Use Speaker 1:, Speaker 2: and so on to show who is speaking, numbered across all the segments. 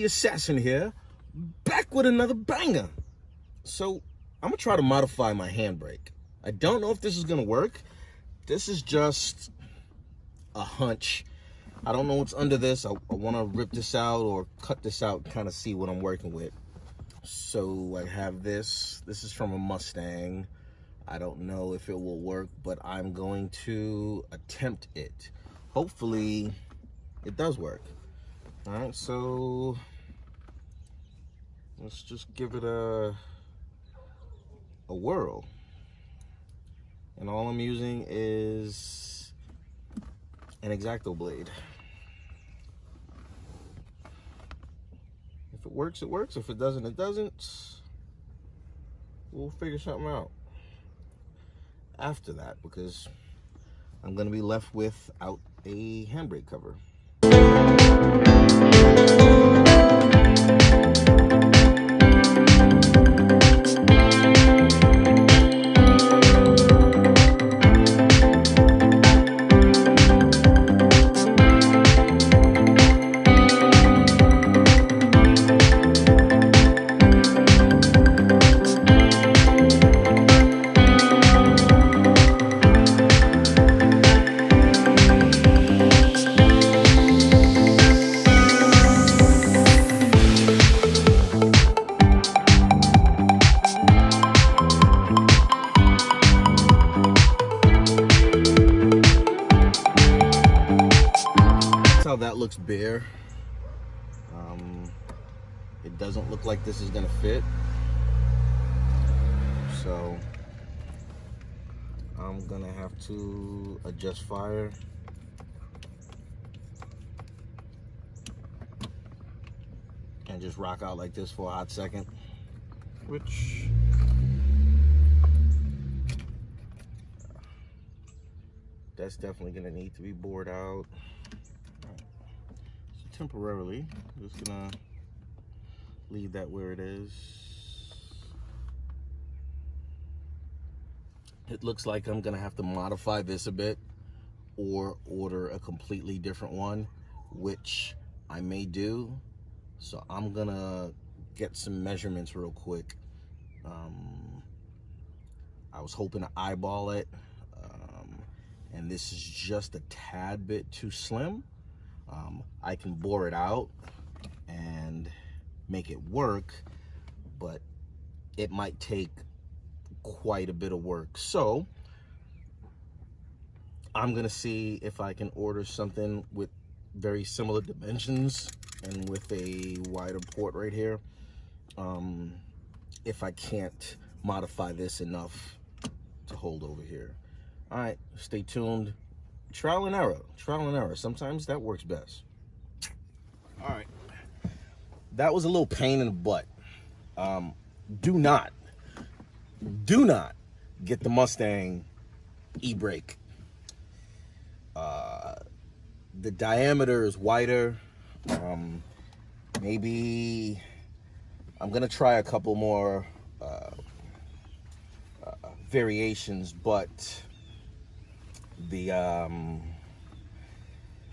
Speaker 1: the assassin here, back with another banger. So I'm gonna try to modify my handbrake. I don't know if this is gonna work. This is just a hunch. I don't know what's under this. I want to rip this out or cut this out and kind of see what I'm working with. So I have this. This is from a Mustang. I don't know if it will work, but I'm going to attempt it. Hopefully it does work. All right, so let's just give it a whirl. And all I'm using is an X-Acto blade. If it works, it works. If it doesn't, it doesn't. We'll figure something out after that, because I'm gonna be left without a handbrake cover. How that looks bare. It doesn't look like this is gonna fit, so I'm gonna have to adjust fire and just rock out like this for a hot second, which that's definitely gonna need to be bored out. Temporarily, I'm just gonna leave that where it is. It looks like I'm gonna have to modify this a bit or order a completely different one, which I may do. So I'm gonna get some measurements real quick. I was hoping to eyeball it, and this is just a tad bit too slim. I can bore it out and make it work, but it might take quite a bit of work. So I'm gonna see if I can order something with very similar dimensions and with a wider port right here. If I can't modify this enough to hold over here. All right, stay tuned. Trial and error. Sometimes that works best. All right, that was a little pain in the butt. Do not get the Mustang Ebrake. The diameter is wider. Maybe I'm gonna try a couple more variations, but the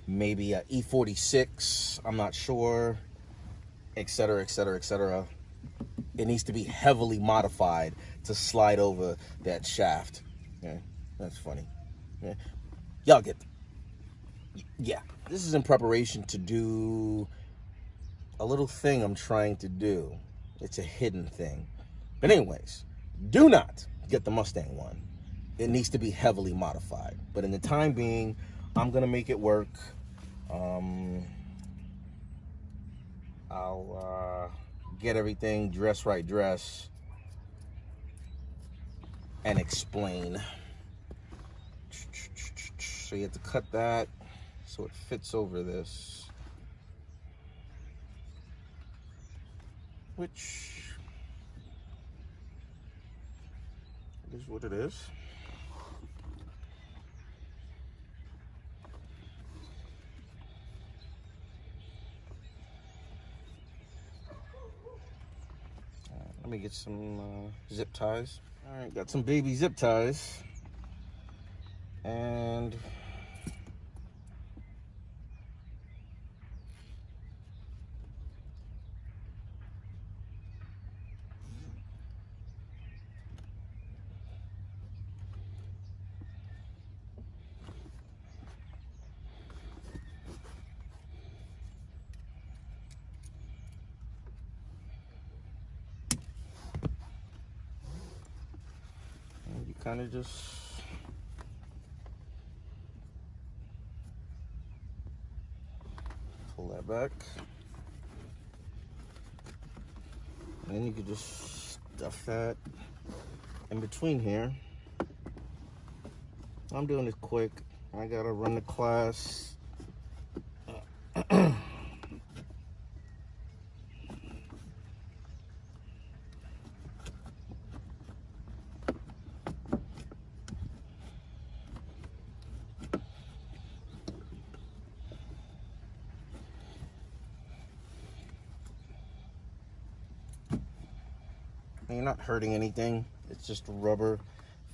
Speaker 1: maybe a E46, I'm not sure, etc. It needs to be heavily modified to slide over that shaft. Yeah, that's funny. Yeah. Y'all get yeah, this is in preparation to do a little thing I'm trying to do. It's a hidden thing, but anyways, do not get the Mustang one. It needs to be heavily modified, but in the time being, I'm gonna make it work. I'll get everything dress, and explain. So you have to cut that so it fits over this, which is what it is. Let me get some zip ties. All right, got some baby zip ties. And kind of just pull that back. And then you could just stuff that in between here. I'm doing this quick. I gotta run the class. You're not hurting anything. It's just rubber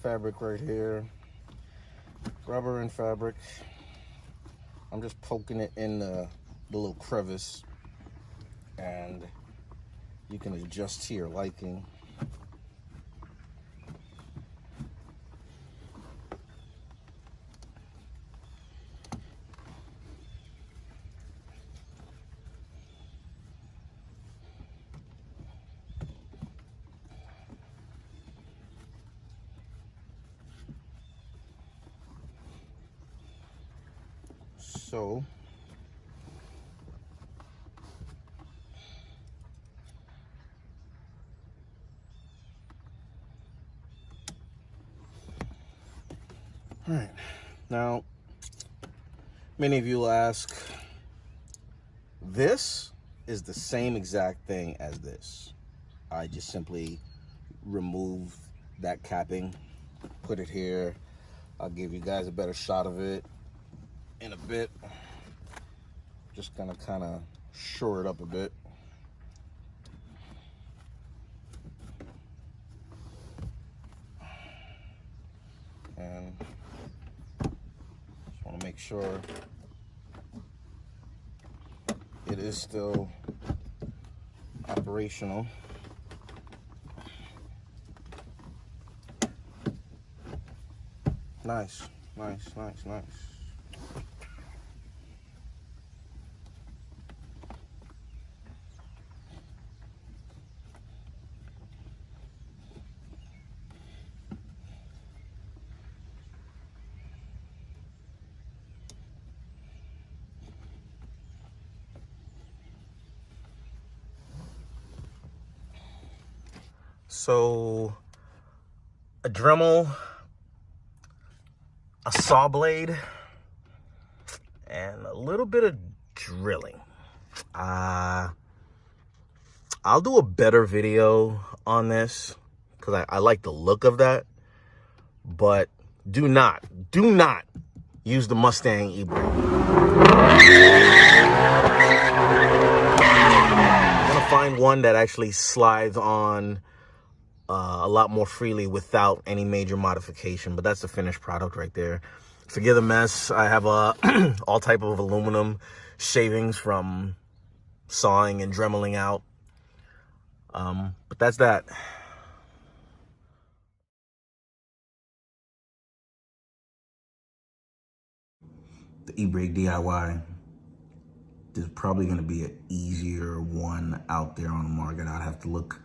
Speaker 1: fabric right here. Rubber and fabric. I'm just poking it in the little crevice, and you can adjust to your liking. So all right, now many of you will ask, this is the same exact thing as this. I just simply remove that capping, put it here. I'll give you guys a better shot of it in a bit. Just gonna kind of shore it up a bit. And just want to make sure it is still operational. Nice, nice, nice, nice. So a Dremel, a saw blade, and a little bit of drilling. I'll do a better video on this because I like the look of that, but do not use the Mustang Ebrake. I'm gonna find one that actually slides on a lot more freely without any major modification, but that's the finished product right there. Forgive the mess. I have all type of aluminum shavings from sawing and dremeling out, but that's that. The Ebrake DIY. There's probably going to be an easier one out there on the market. I'd have to look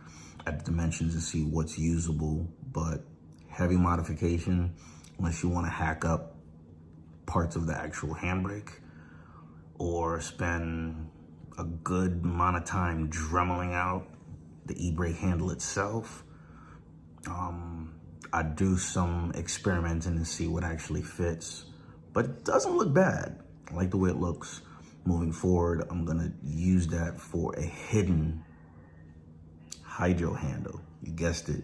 Speaker 1: at the dimensions and see what's usable, but heavy modification, unless you want to hack up parts of the actual handbrake or spend a good amount of time dremeling out the Ebrake handle itself. I do some experimenting to see what actually fits, but it doesn't look bad. I like the way it looks. Moving forward, I'm gonna use that for a hidden hydro handle. You guessed it.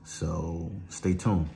Speaker 1: So stay tuned.